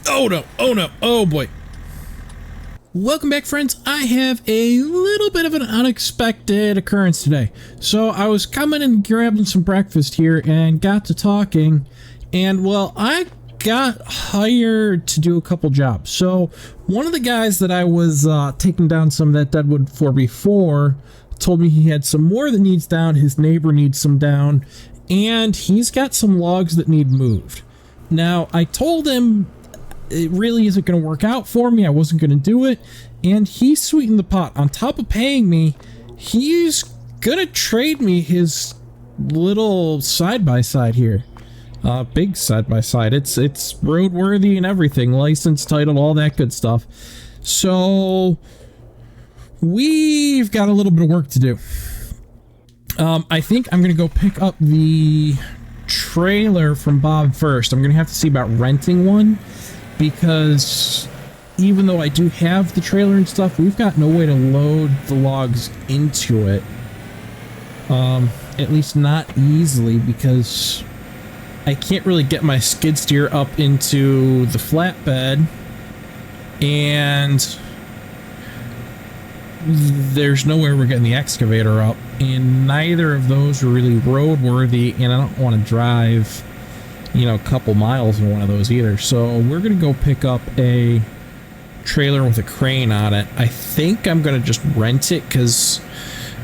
Oh no, oh no, oh boy. Welcome back, friends. I have a little bit of an unexpected occurrence today. So I was coming and grabbing some breakfast here and got to talking, and well, I got hired to do a couple jobs. So one of the guys that I was taking down some of that deadwood for before told me he had some more that needs down, his neighbor needs some down, and he's got some logs that need moved. Now, I told him it really isn't going to work out for me. I wasn't going to do it. And he sweetened the pot. On top of paying me, he's going to trade me his little side-by-side here. Big side-by-side. It's roadworthy and everything. License, title, all that good stuff. So we've got a little bit of work to do. I think I'm going to go pick up the trailer from Bob first. I'm going to have to see about renting one, because even though I do have the trailer and stuff, we've got no way to load the logs into it. At least not easily, because I can't really get my skid steer up into the flatbed, and there's nowhere we're getting the excavator up, and neither of those are really roadworthy, and I don't want to drive, you know, a couple miles in one of those either. So we're gonna go pick up a trailer with a crane on it. I think I'm gonna just rent it because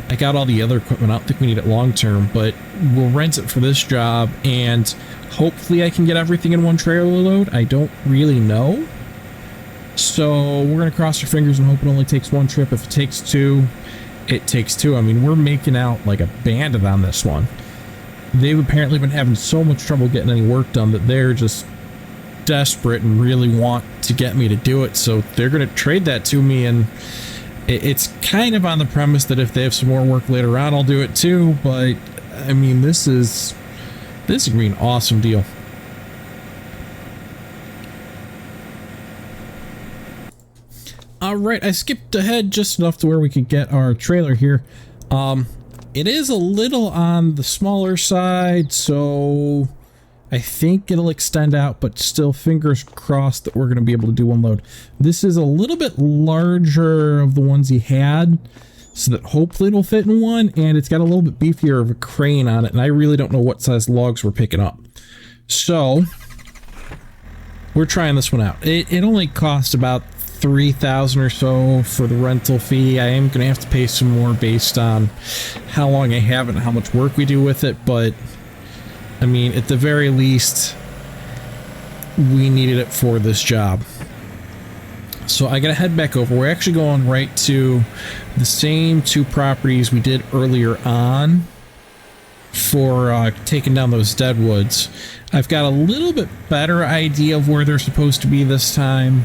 I got all the other equipment. I don't think we need it long term, but we'll rent it for this job, and hopefully I can get everything in one trailer load. I don't really know, so we're gonna cross our fingers and hope it only takes one trip. If it takes two, it takes two. I mean, we're making out like a bandit on this one. They've apparently been having so much trouble getting any work done that they're just desperate and really want to get me to do it. So they're going to trade that to me, and it's kind of on the premise that if they have some more work later on, I'll do it too. But I mean, this is going to be an awesome deal. All right, I skipped ahead just enough to where we could get our trailer here. It is a little on the smaller side, so I think it'll extend out, but still fingers crossed that we're going to be able to do one load. This is a little bit larger of the ones he had, so that hopefully it'll fit in one, and it's got a little bit beefier of a crane on it, and I really don't know what size logs we're picking up. So we're trying this one out. It only cost about $3,000 or so for the rental fee. I am gonna have to pay some more based on how long I have it and how much work we do with it, but I mean, at the very least, we needed it for this job. So I gotta head back over. We're actually going right to the same two properties we did earlier on for taking down those deadwoods. I've got a little bit better idea of where they're supposed to be this time,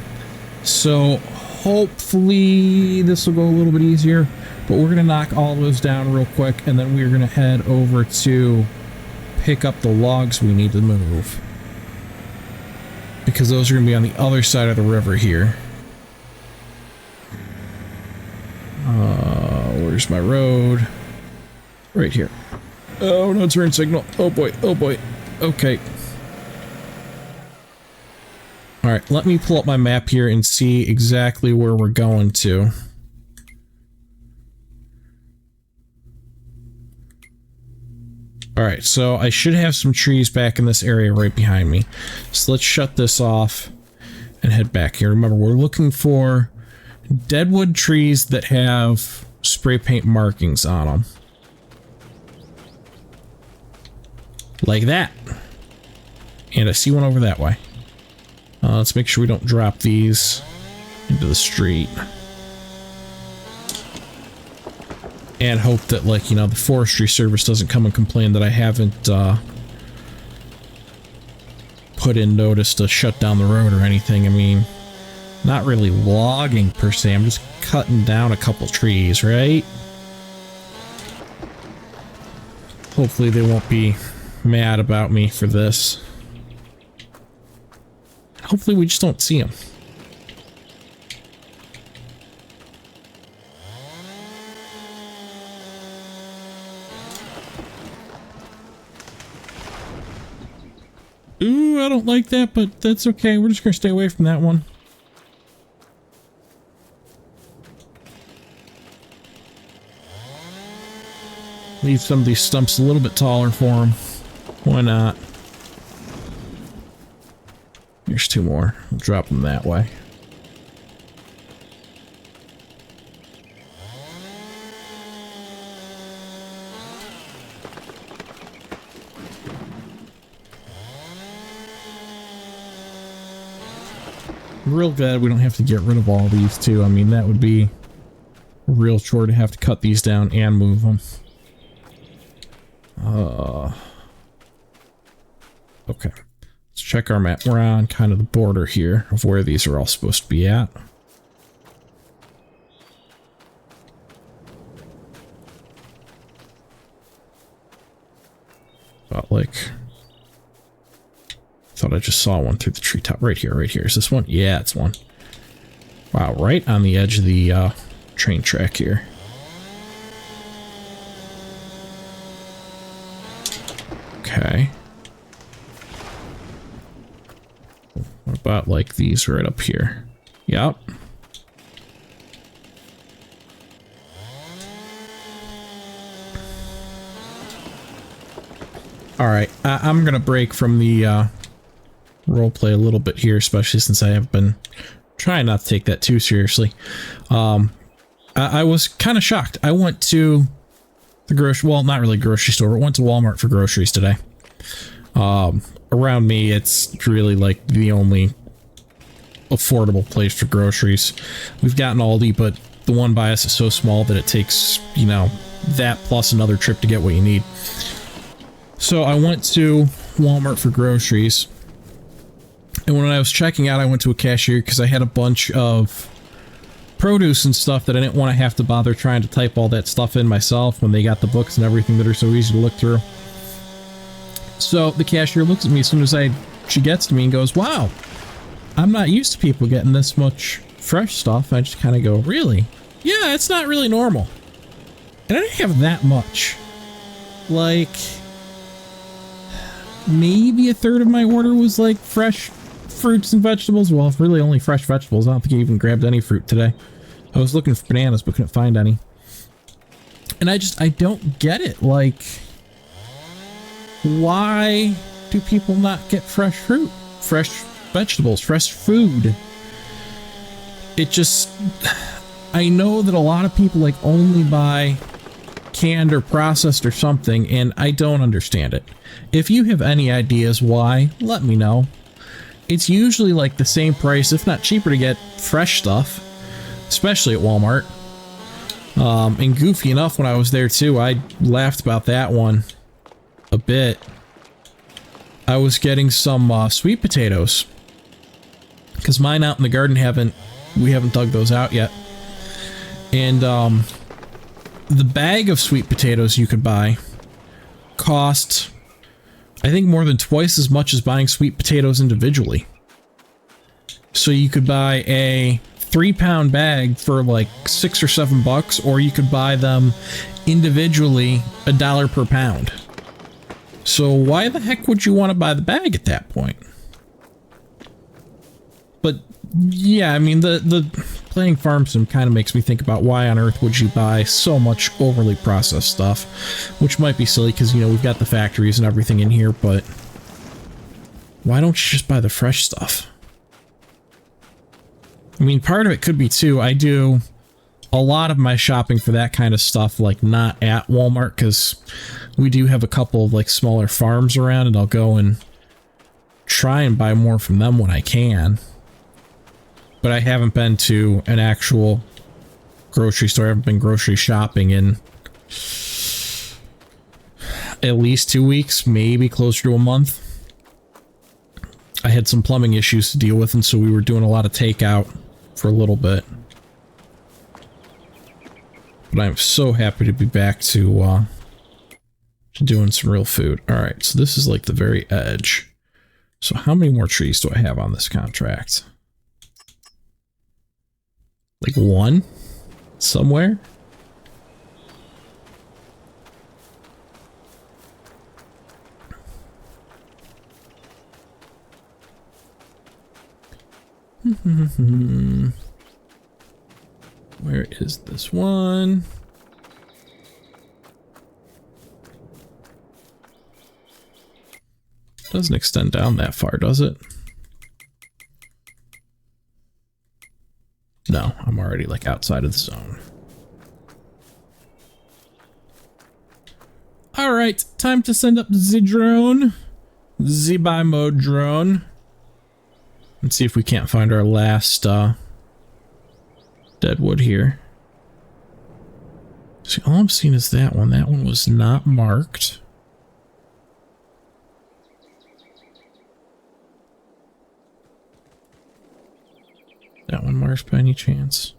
so hopefully this will go a little bit easier. But we're going to knock all those down real quick, and then we're going to head over to pick up the logs we need to move, because those are going to be on the other side of the river here. Where's my road? Right here. Oh no, turn signal. Oh boy, oh boy. Okay. Alright, let me pull up my map here and see exactly where we're going to. Alright, so I should have some trees back in this area right behind me. So let's shut this off and head back here. Remember, we're looking for deadwood trees that have spray paint markings on them. Like that. And I see one over that way. Let's make sure we don't drop these into the street. And hope that, like, you know, the forestry service doesn't come and complain that I haven't put in notice to shut down the road or anything. I mean, not really logging per se. I'm just cutting down a couple trees, right? Hopefully they won't be mad about me for this. Hopefully we just don't see them. Ooh, I don't like that, but that's okay. We're just gonna stay away from that one. Leave some of these stumps a little bit taller for him. Why not? Here's two more. We'll drop them that way. I'm real glad we don't have to get rid of all these too. I mean, that would be a real chore to have to cut these down and move them. Okay. Let's check our map. We're on kind of the border here of where these are all supposed to be at. About like... Thought I just saw one through the treetop. Right here, right here. Is this one? Yeah, it's one. Wow, right on the edge of the train track here. Okay. What about like these right up here? Yep. Alright, I'm gonna break from the roleplay a little bit here, especially since I have been trying not to take that too seriously. I was kind of shocked. I went to the grocery, well, not really grocery store, but went to Walmart for groceries today. Around me, it's really like the only affordable place for groceries. We've got an Aldi, but the one by us is so small that it takes, you know, that plus another trip to get what you need. So I went to Walmart for groceries. And when I was checking out, I went to a cashier because I had a bunch of produce and stuff that I didn't want to have to bother trying to type all that stuff in myself when they got the books and everything that are so easy to look through. So the cashier looks at me as soon as she gets to me and goes, "Wow, I'm not used to people getting this much fresh stuff." I just kind of go, "Really? Yeah, it's not really normal." And I didn't have that much. Like, maybe a third of my order was like fresh fruits and vegetables. Well, really only fresh vegetables. I don't think I even grabbed any fruit today. I was looking for bananas but couldn't find any. And I don't get it. Like, why do people not get fresh fruit, fresh vegetables, fresh food? It just, I know that a lot of people like only buy canned or processed or something, and I don't understand it. If you have any ideas why, let me know. It's usually like the same price, if not cheaper, to get fresh stuff, especially at Walmart. And goofy enough, when I was there too, I laughed about that one a bit. I was getting some sweet potatoes, because mine out in the garden we haven't dug those out yet. And the bag of sweet potatoes you could buy cost, I think, more than twice as much as buying sweet potatoes individually. So you could buy a 3-pound bag for like $6 or $7, or you could buy them individually $1 per pound. So why the heck would you want to buy the bag at that point? But yeah, I mean, the playing farm sim kind of makes me think about why on earth would you buy so much overly processed stuff, which might be silly because, you know, we've got the factories and everything in here, but why don't you just buy the fresh stuff? I mean, part of it could be too, I do a lot of my shopping for that kind of stuff like not at Walmart, because we do have a couple of like smaller farms around, and I'll go and try and buy more from them when I can. But I haven't been to an actual grocery store. I haven't been grocery shopping in at least 2 weeks, maybe closer to a month. I had some plumbing issues to deal with, and so we were doing a lot of takeout for a little bit. But I'm so happy to be back to doing some real food. Alright, so this is like the very edge. So how many more trees do I have on this contract? Like one? Somewhere? Where is this one? Doesn't extend down that far, does it? No, I'm already like outside of the zone. Alright, time to send up the drone. The BIMO drone. And see if we can't find our last deadwood here. See, all I'm seeing is that one. That one was not marked. That one marked by any chance?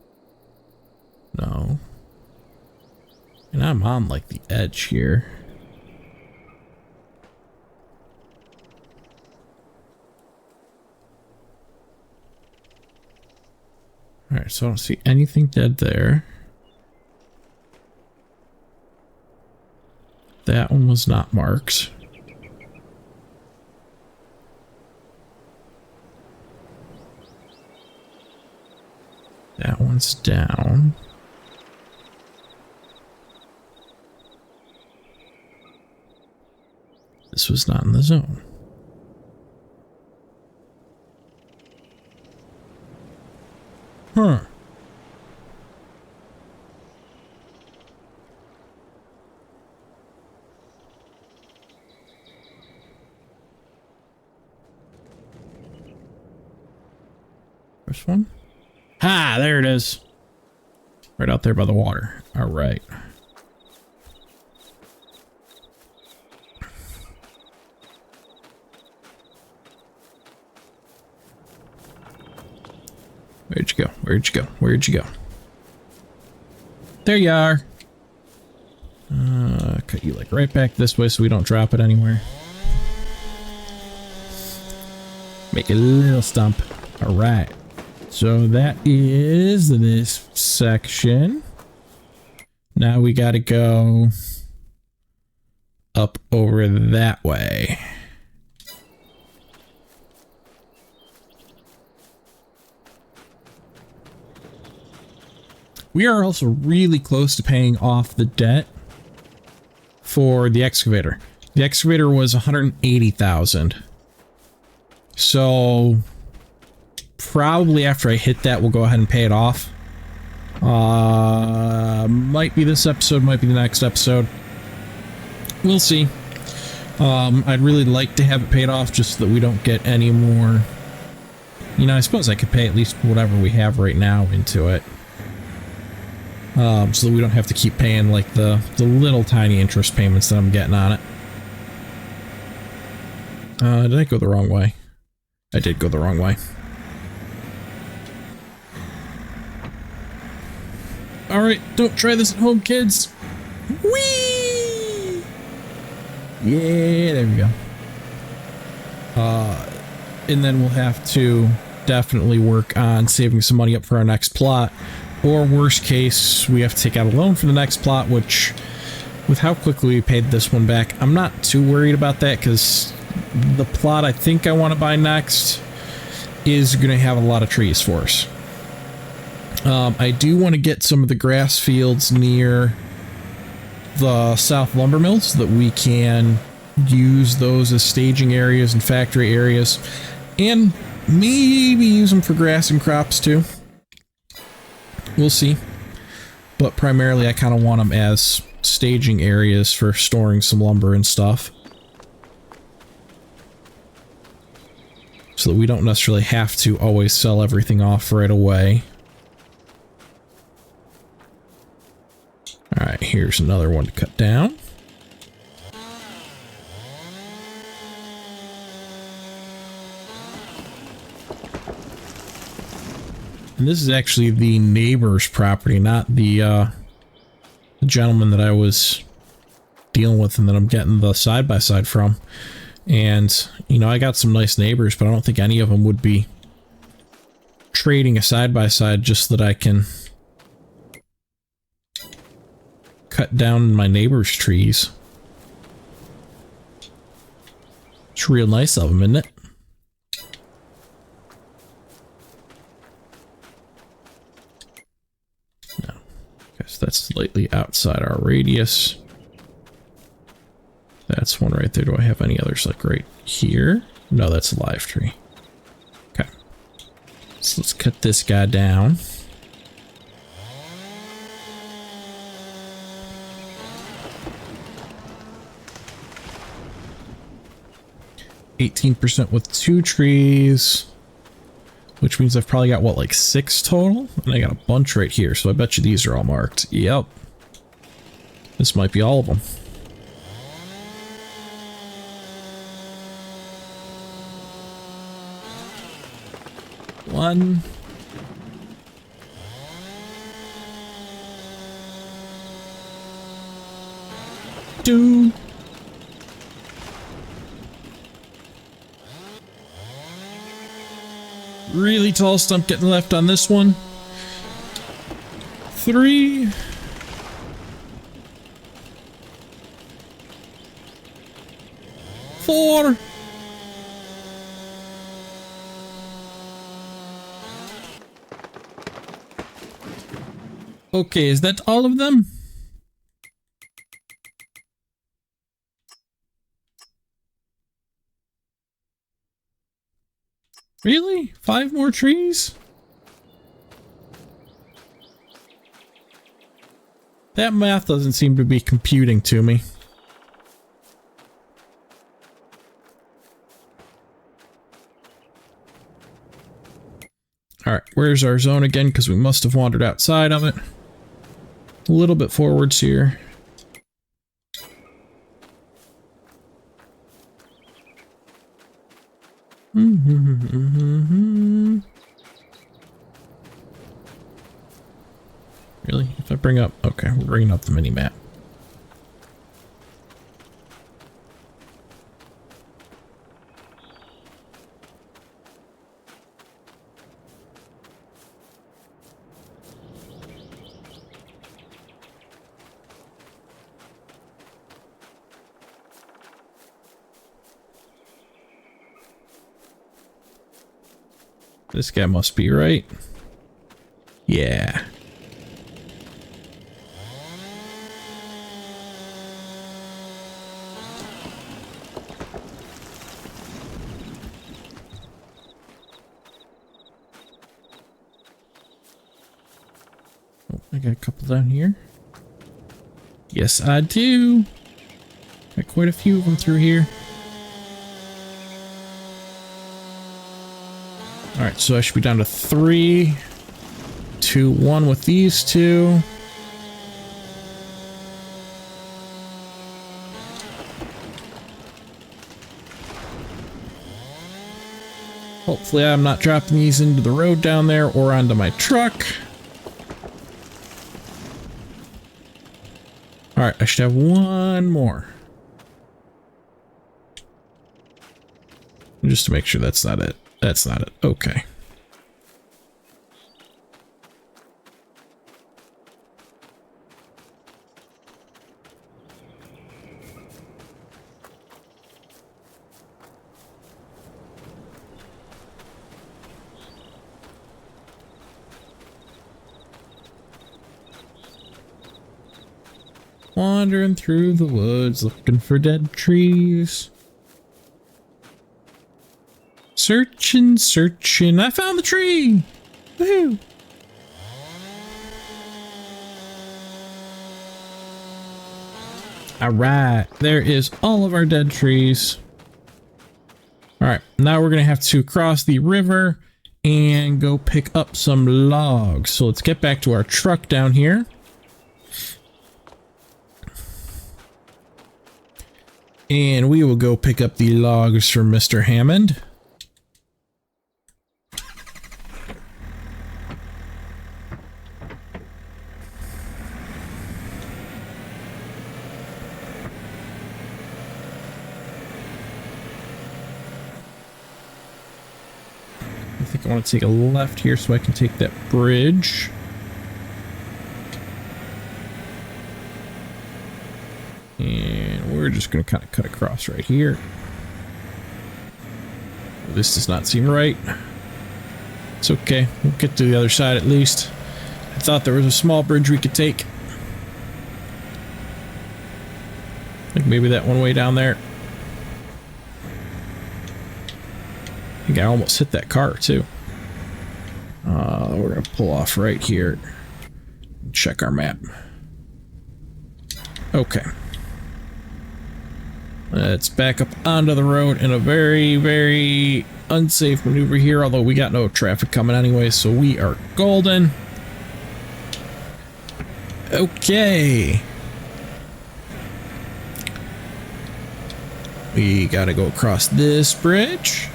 No. And I'm on like the edge here. Alright, so I don't see anything dead there. That one was not marked. That one's down. This was not in the zone. Huh. First one? Ha! There it is. Right out there by the water. All right. Where'd you go? Where'd you go? Where'd you go? There you are. Cut you like right back this way so we don't drop it anywhere. Make a little stump. All right. So that is this section. Now we gotta go up over that way. We are also really close to paying off the debt for the excavator. The excavator was 180,000. So probably after I hit that, we'll go ahead and pay it off. Might be this episode, might be the next episode. We'll see. I'd really like to have it paid off just so that we don't get any more. You know, I suppose I could pay at least whatever we have right now into it. So that we don't have to keep paying like the little tiny interest payments that I'm getting on it. Did I go the wrong way? I did go the wrong way. Alright, don't try this at home, kids. Whee! Yeah, there we go. And then we'll have to definitely work on saving some money up for our next plot. Or worst case, we have to take out a loan for the next plot, which, with how quickly we paid this one back, I'm not too worried about that, because the plot I think I want to buy next is going to have a lot of trees for us. I do want to get some of the grass fields near the South Lumber Mills so that we can use those as staging areas and factory areas, and maybe use them for grass and crops too. We'll see. But primarily I kind of want them as staging areas for storing some lumber and stuff. So that we don't necessarily have to always sell everything off right away. Alright, here's another one to cut down. And this is actually the neighbor's property, not the gentleman that I was dealing with and that I'm getting the side-by-side from. And, you know, I got some nice neighbors, but I don't think any of them would be trading a side-by-side just so that I can cut down my neighbor's trees. It's real nice of them, isn't it? slightly outside our radius. That's one right there. Do I have any others like right here? No, that's a live tree. Okay. So let's cut this guy down. %, with 2 trees, which means I've probably got, what, like 6 total? And I got a bunch right here, so I bet you these are all marked. Yep. This might be all of them. One. Two. Really tall stump getting left on this one. 3. 4. Okay, is that all of them? Really? 5 more trees? That math doesn't seem to be computing to me. Alright, where's our zone again? Because we must have wandered outside of it. A little bit forwards here. Really? If I bring up... Okay, we're bringing up the mini-map. This guy must be right. Yeah. Oh, I got a couple down here. Yes, I do. Got quite a few of them through here. Alright, so I should be down to 3, 2, 1 with these 2. Hopefully I'm not dropping these into the road down there or onto my truck. Alright, I should have 1 more. Just to make sure that's not it. That's not it. Okay. Wandering through the woods looking for dead trees. Searching, searching. I found the tree! Woohoo! Alright, there is all of our dead trees. Alright, now we're gonna have to cross the river and go pick up some logs. So let's get back to our truck down here. And we will go pick up the logs from Mr. Hammond. I think I want to take a left here so I can take that bridge. And we're just going to kind of cut across right here. This does not seem right. It's okay. We'll get to the other side at least. I thought there was a small bridge we could take. Like maybe that one way down there. I think I almost hit that car too. We're gonna pull off right here. Check our map. Okay. Let's back up onto the road in a very, very unsafe maneuver here, although we got no traffic coming anyway, so we are golden. Okay. We gotta go across this bridge.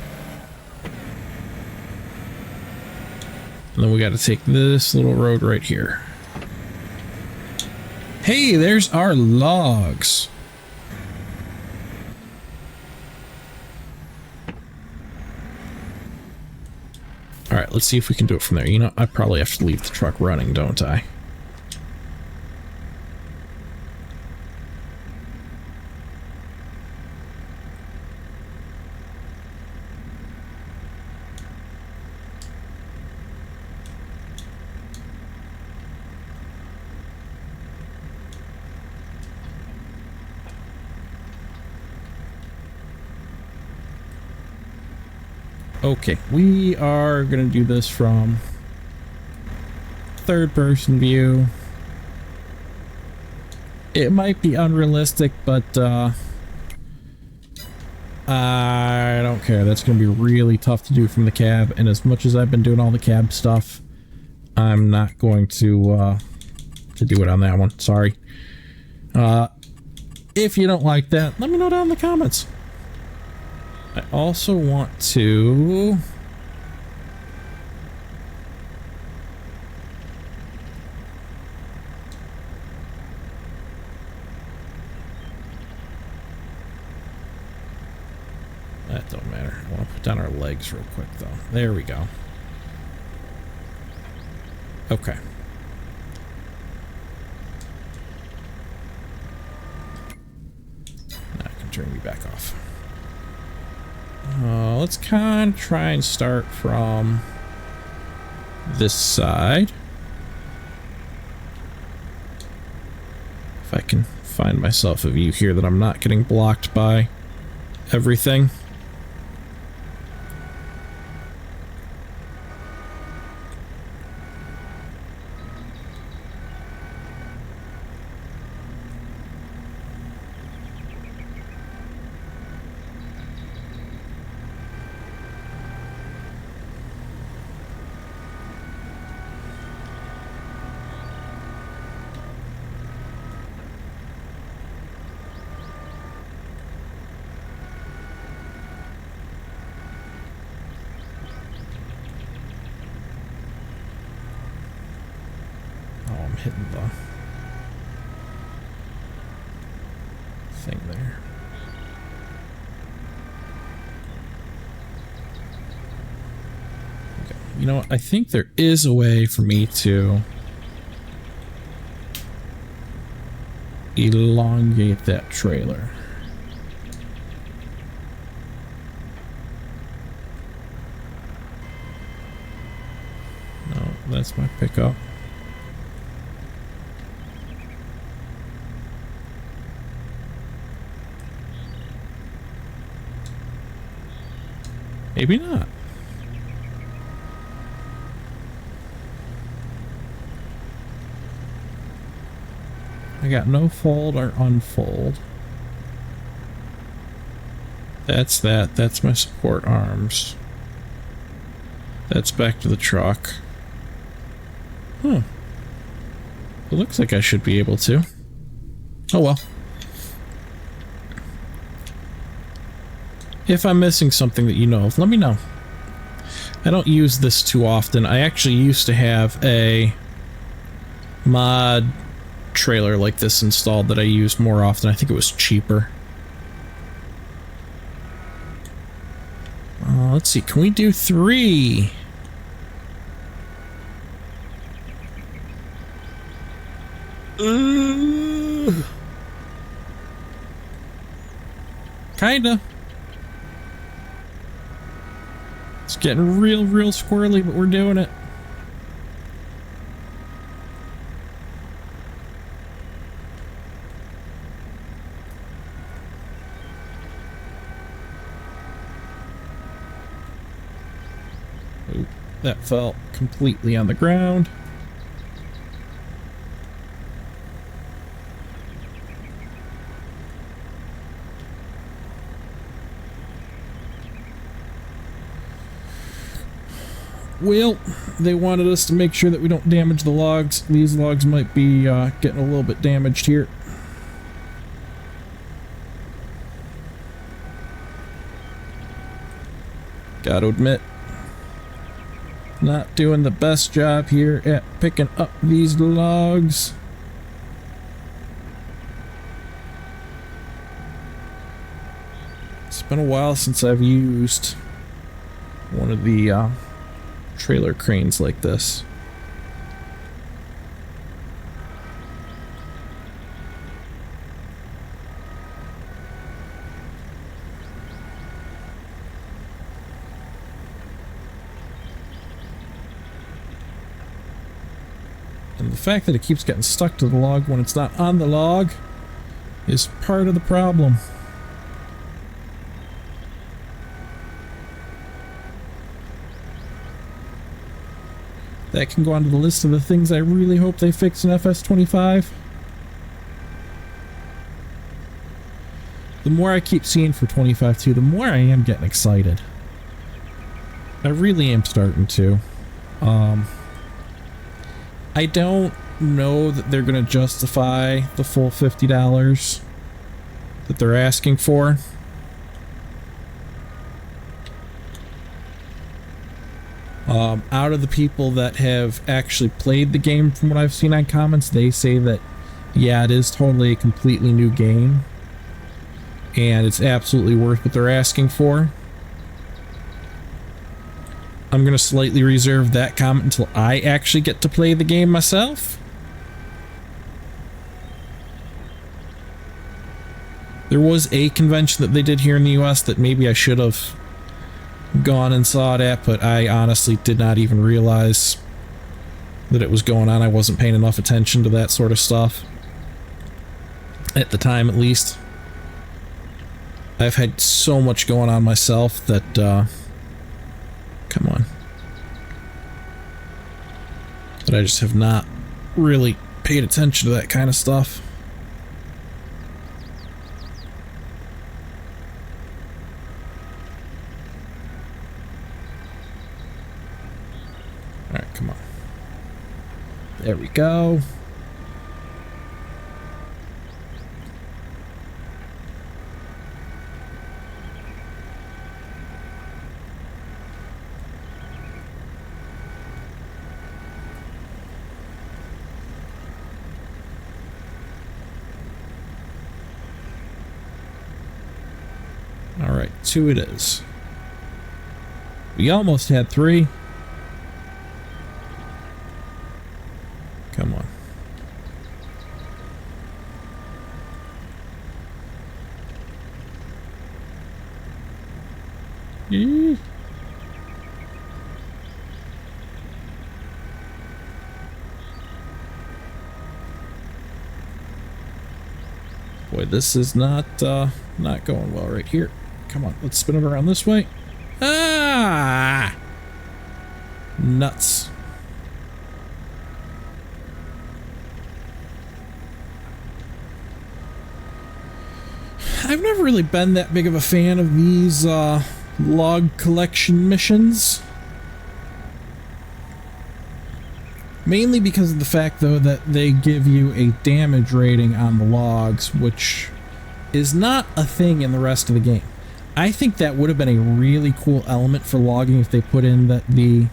And then we gotta take this little road right here. Hey, there's our logs. Alright, let's see if we can do it from there. You know, I probably have to leave the truck running, don't I? Okay, we are gonna do this from third person view. It might be unrealistic, but I don't care. That's gonna be really tough to do from the cab, and as much as I've been doing all the cab stuff, I'm not going to do it on that one. Sorry. If you don't like that, let me know down in the comments. I also want to... That don't matter. I want to put down our legs real quick, though. There we go. Okay. Now I can turn you back off. Let's kind of try and start from this side. If I can find myself a view here that I'm not getting blocked by everything. Hitting the thing there. Okay. You know what? I think there is a way for me to elongate that trailer. No, that's my pickup. Maybe not. I got no fold or unfold. That's that. That's my support arms. That's back to the truck. Huh. It looks like I should be able to. Oh well. If I'm missing something that you know of, let me know. I don't use this too often. I actually used to have a mod trailer like this installed that I used more often. I think it was cheaper. Let's see. Can we do 3? Kinda. It's getting real squirrely, but we're doing it. Oop, that fell completely on the ground. Well, they wanted us to make sure that we don't damage the logs. These logs might be getting a little bit damaged here. Gotta admit, not doing the best job here at picking up these logs. It's been a while since I've used one of the trailer cranes like this. And the fact that it keeps getting stuck to the log when it's not on the log is part of the problem. That can go onto the list of the things I really hope they fix in FS25. The more I keep seeing for 25.2, the more I am getting excited. I really am starting to. I don't know that they're going to justify the full $50 that they're asking for. Out of the people that have actually played the game, from what I've seen on comments, they say that, yeah, it is totally a completely new game. And it's absolutely worth what they're asking for. I'm going to slightly reserve that comment until I actually get to play the game myself. There was a convention that they did here in the US that maybe I should have gone and saw it at, but I honestly did not even realize that it was going on. I wasn't paying enough attention to that sort of stuff. At the time, at least. I've had so much going on myself that, come on. That I just have not really paid attention to that kind of stuff. Alright, come on. There we go. Alright, 2 it is. We almost had 3. Come on. Eee. Boy, this is not going well right here. Come on, let's spin it around this way. Ah! Nuts. I've never really been that big of a fan of these log collection missions. Mainly because of the fact, though, that they give you a damage rating on the logs, which is not a thing in the rest of the game. I think that would have been a really cool element for logging if they put in that the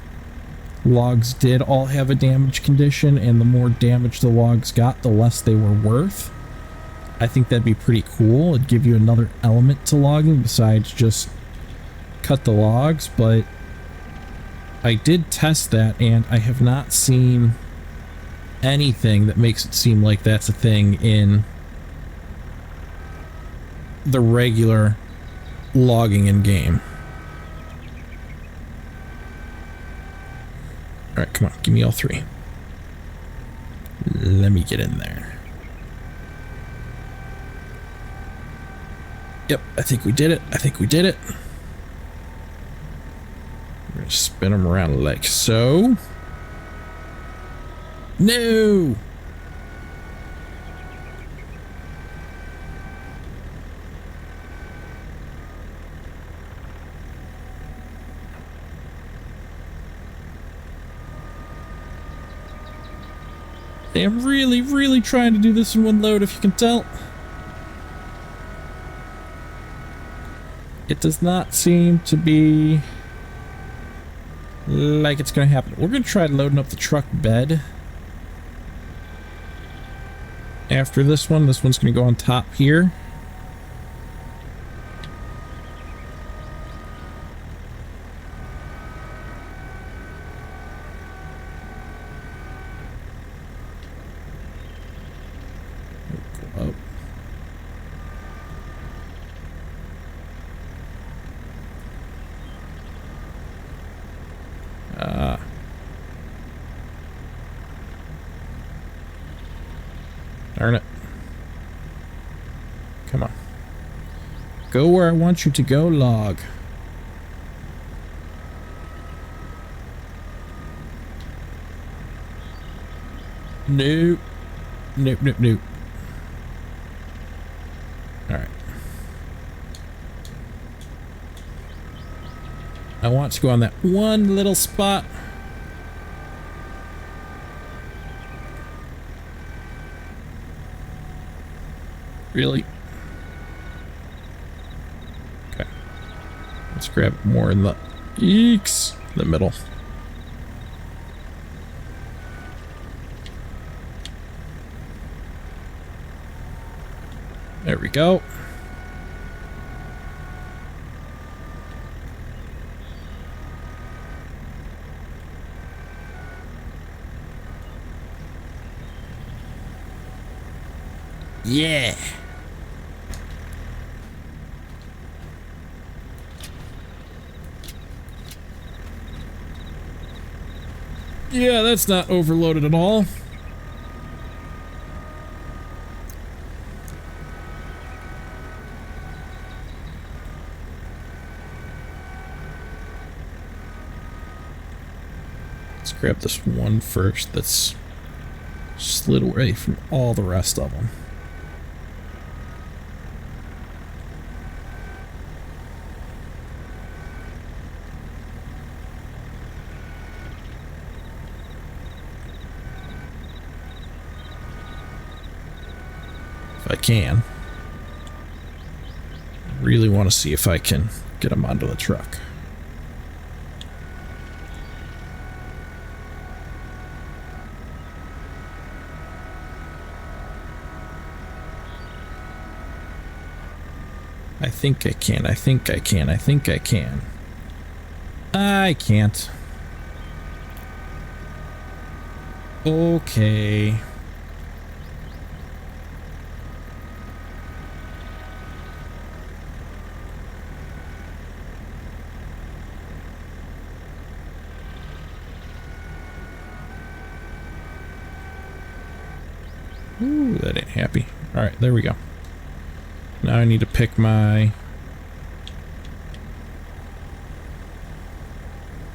logs did all have a damage condition, and the more damage the logs got, the less they were worth. I think that'd be pretty cool. It'd give you another element to logging besides just cut the logs, but I did test that, and I have not seen anything that makes it seem like that's a thing in the regular logging in game. Alright, come on, give me all 3. Let me get in there. Yep, I think we did it. I think we did it. gonna spin them around like so. No! I'm really, really trying to do this in one load, if you can tell. It does not seem to be like it's going to happen. We're going to try loading up the truck bed. After this one's going to go on top here. Darn it. Come on. Go where I want you to go, log. Nope. Nope, nope, nope. Alright. I want to go on that one little spot. Really? Okay. Let's grab more in the the middle. There we go. Yeah. Yeah, that's not overloaded at all. Let's grab this one first that's slid away from all the rest of them. I can. I really want to see if I can get them onto the truck. I think I can. I think I can. I think I can. I can't. Okay. Ooh, that ain't happy. Alright, there we go. Now I need to pick my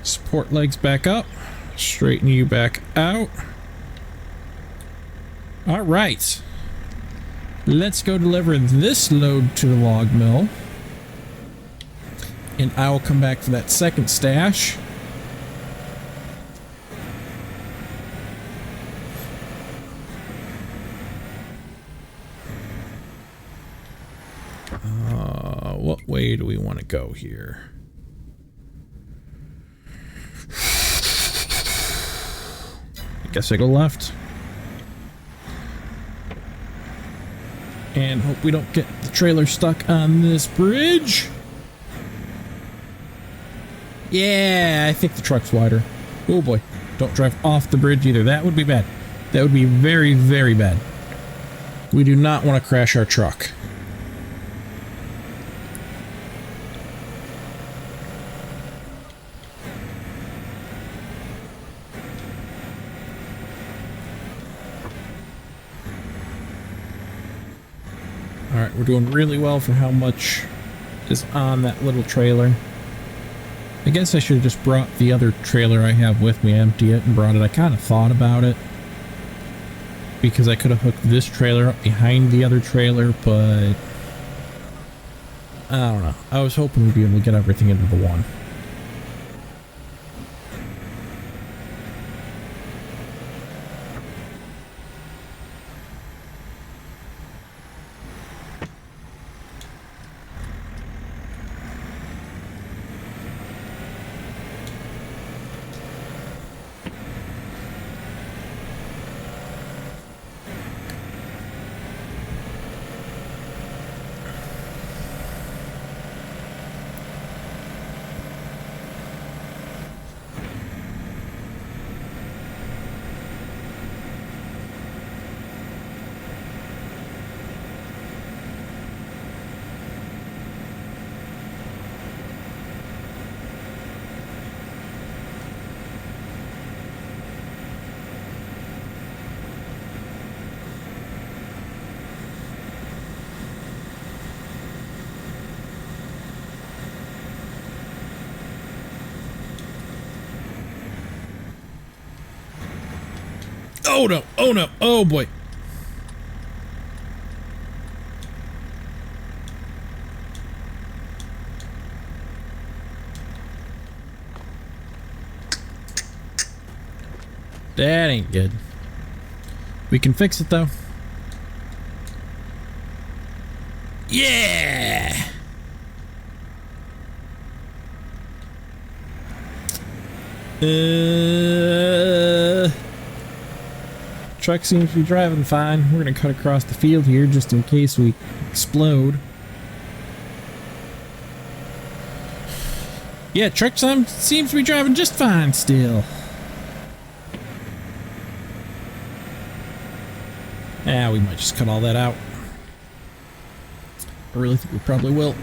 support legs back up. Straighten you back out. Alright. Let's go deliver this load to the log mill. And I will come back for that second stash. What way do we want to go here? I guess I go left. And hope we don't get the trailer stuck on this bridge. Yeah, I think the truck's wider. Oh boy, don't drive off the bridge either. That would be bad. That would be very, very bad. We do not want to crash our truck. Alright, we're doing really well for how much is on that little trailer. I guess I should have just brought the other trailer I have with me, empty it, and brought it. I kind of thought about it, because I could have hooked this trailer up behind the other trailer, but I don't know. I was hoping we'd be able to get everything into the one. Oh no, oh no, oh boy. That ain't good. We can fix it though. Yeah! Truck seems to be driving fine. We're gonna cut across the field here just in case we explode. Yeah, truck seems to be driving just fine still. Yeah, we might just cut all that out. I really think we probably will.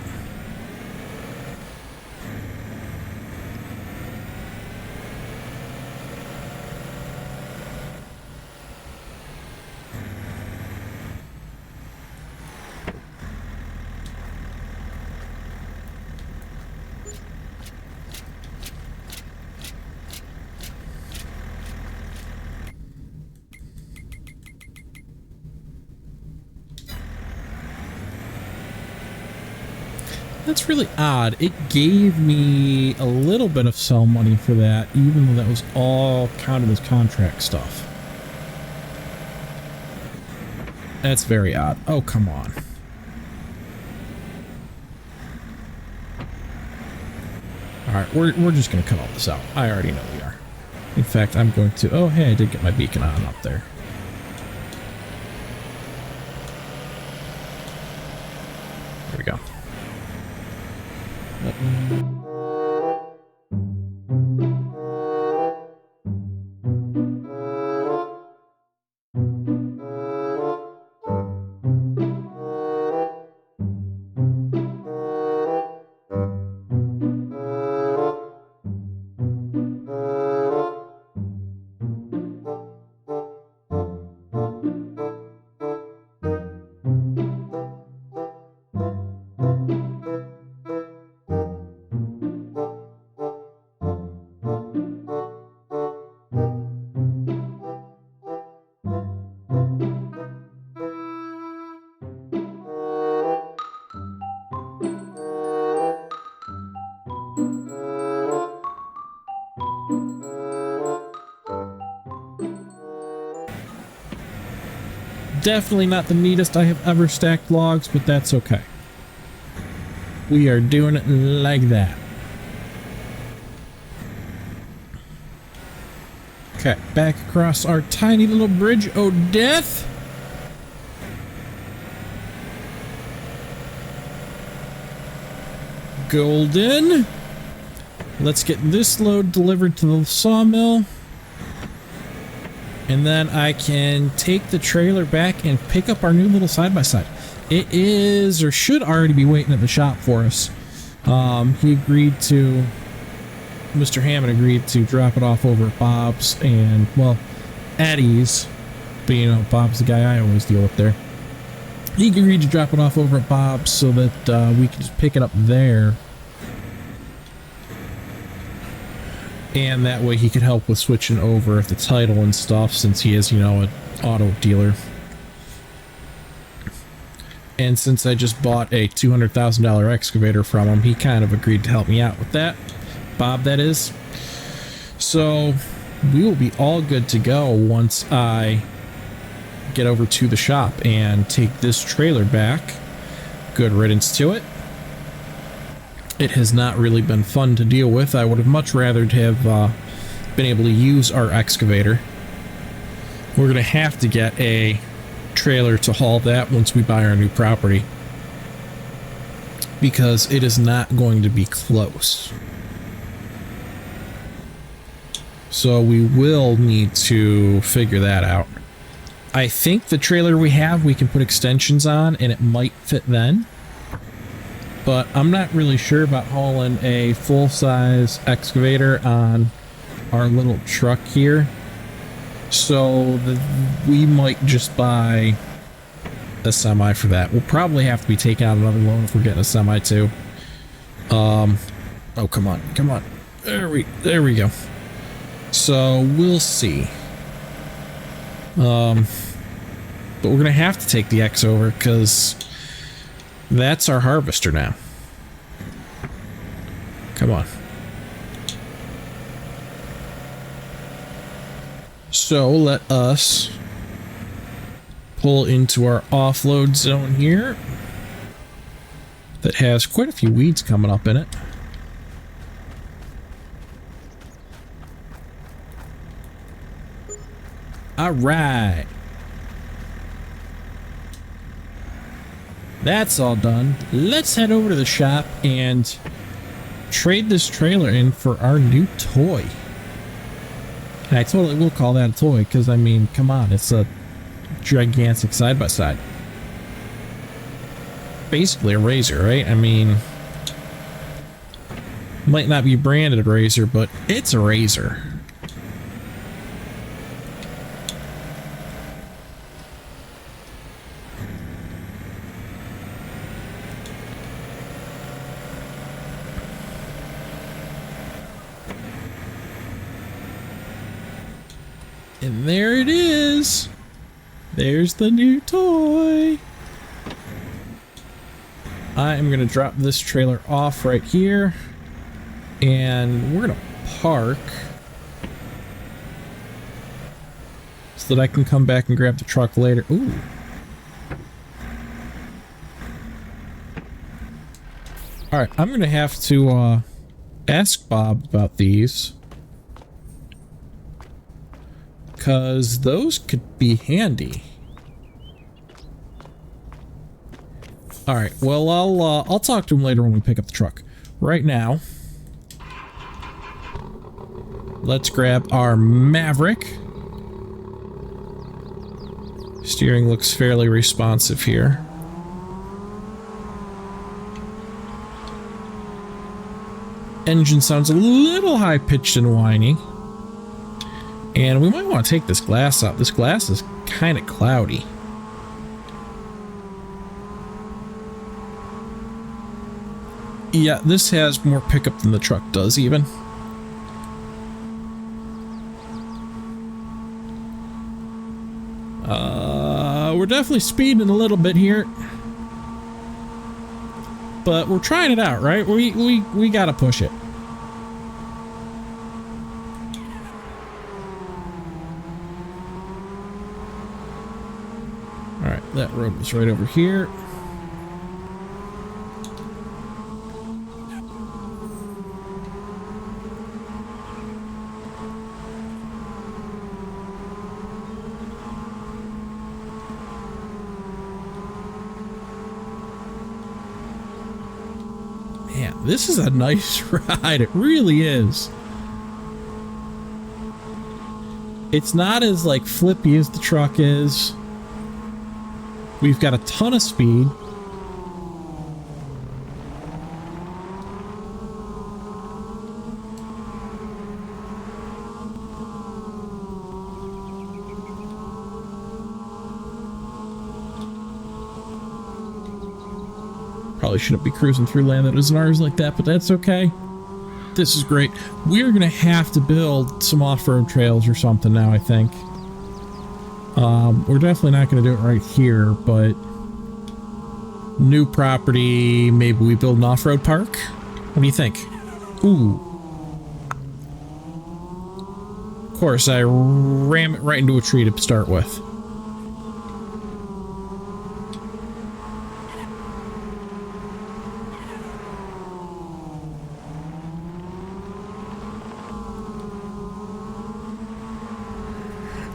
That's really odd. It gave me a little bit of sell money for that, even though that was all counted as contract stuff. That's very odd. Oh, come on. Alright, we're just going to cut all this out. I already know we are. In fact, I'm going to... Oh, hey, I did get my beacon on up there. There we go. Definitely not the neatest I have ever stacked logs, but that's okay. We are doing it like that. Okay, back across our tiny little bridge. Oh, death! Golden. Let's get this load delivered to the sawmill. And then I can take the trailer back and pick up our new little side-by-side. It is, or should already be waiting at the shop for us. He agreed to, Mr. Hammond agreed to drop it off over at Bob's and, well, Eddie's. But, you know, Bob's the guy I always deal with there. He agreed to drop it off over at Bob's so that we could just pick it up there. And that way he could help with switching over the title and stuff, since he is, you know, an auto dealer. And since I just bought a $200,000 excavator from him, he kind of agreed to help me out with that. Bob, that is. So we will be all good to go once I get over to the shop and take this trailer back. Good riddance to it. It has not really been fun to deal with. I would have much rather have been able to use our excavator. We're going to have to get a trailer to haul that once we buy our new property, because it is not going to be close. So we will need to figure that out. I think the trailer we have, we can put extensions on and it might fit then. But I'm not really sure about hauling a full-size excavator on our little truck here. So we might just buy a semi for that. We'll probably have to be taking out another loan if we're getting a semi too. Oh, come on, come on. There we go. So we'll see. But we're gonna have to take the X over because that's our harvester now. Come on. So let us pull into our offload zone here that has quite a few weeds coming up in it. All right. That's all done. Let's head over to the shop and trade this trailer in for our new toy. And I totally will call that a toy because, I mean, come on, it's a gigantic side-by-side. Basically a razor, right? I mean, might not be branded razor, but it's a razor. And there it is. There's the new toy. I am going to drop this trailer off right here. And we're going to park so that I can come back and grab the truck later. Ooh. Alright, I'm going to have to ask Bob about these, because those could be handy. All right, well, I'll talk to him later when we pick up the truck. Right now, let's grab our Maverick. Steering looks fairly responsive here. Engine sounds a little high-pitched and whiny. And we might want to take this glass out. This glass is kind of cloudy. Yeah, this has more pickup than the truck does even. We're definitely speeding a little bit here. But we're trying it out, right? We gotta push it. Alright, that road was right over here. Man, this is a nice ride. It really is. It's not as like flippy as the truck is. We've got a ton of speed. Probably shouldn't be cruising through land that isn't ours like that, but that's okay. This is great. We're going to have to build some off-road trails or something now, I think. We're definitely not going to do it right here, but new property, maybe we build an off-road park? What do you think? Ooh. Of course, I ram it right into a tree to start with.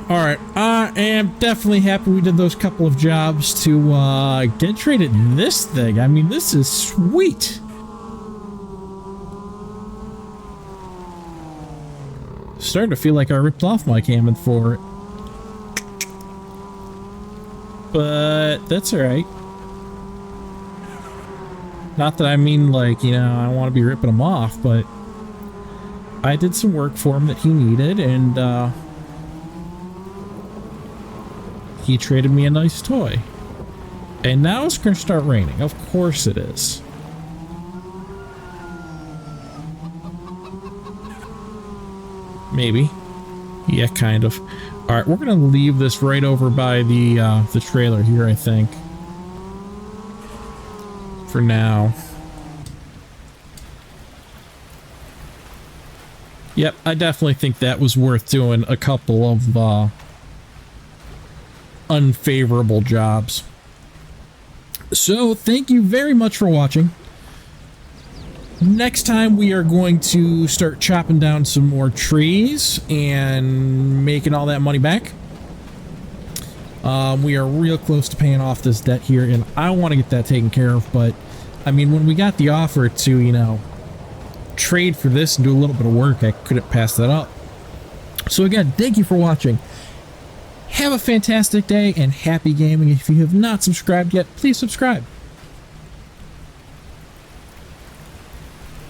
Alright, I am definitely happy we did those couple of jobs to get traded this thing. I mean, this is sweet. Starting to feel like I ripped off my Hammond for it. But that's alright. Not that I mean, like, you know, I want to be ripping him off, but I did some work for him that he needed, and he traded me a nice toy. And now it's going to start raining. Of course it is. Maybe. Yeah, kind of. Alright, we're going to leave this right over by the trailer here, I think. For now. Yep, I definitely think that was worth doing a couple of unfavorable jobs. So, thank you very much for watching. Next time we are going to start chopping down some more trees and making all that money back. We are real close to paying off this debt here, and I want to get that taken care of, but I mean, when we got the offer to, you know, trade for this and do a little bit of work, I couldn't pass that up. So again, thank you for watching. Have a fantastic day and happy gaming. If you have not subscribed yet, please subscribe.